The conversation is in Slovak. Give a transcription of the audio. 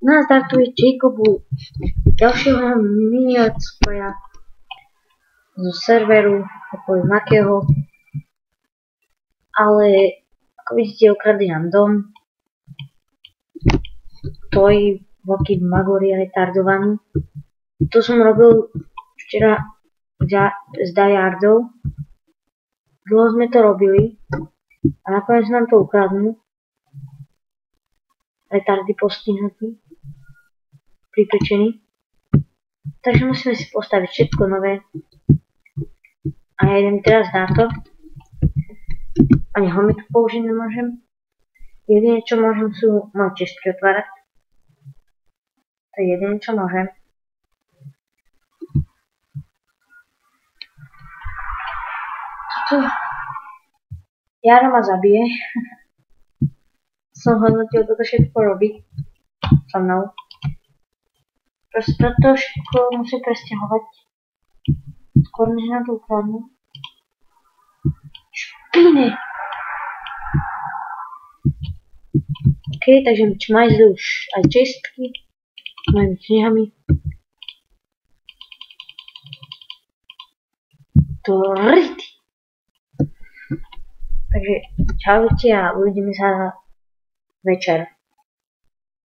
Nás dartuje Jacobu ďalšieho mini-let's-playa zo serveru Makého, ale ako vidíte, ukradli nám dom. Tvoj veľký magor je retardovaný. To som robil včera s Dajardou. Dlho sme to robili a nakoniec nám to ukradnú. Retardy postihnutí, pripečení. Takže musíme si postaviť všetko nové. A ja idem teraz na to. Ani homy tu použiť nemôžem. Jediné čo môžem sú moje čestky otvárať. To je jediné čo môžem. Toto Jaro ma zabije. Som hodnotil toto všetko robiť so mnou. Proste toto všetko musím presťahovať. Skôr než na to ukradnú. Špíny! OK, takže čmajzli už aj čestky s mojimi knihami. To ryti! Takže čaute a uvidíme sa večer.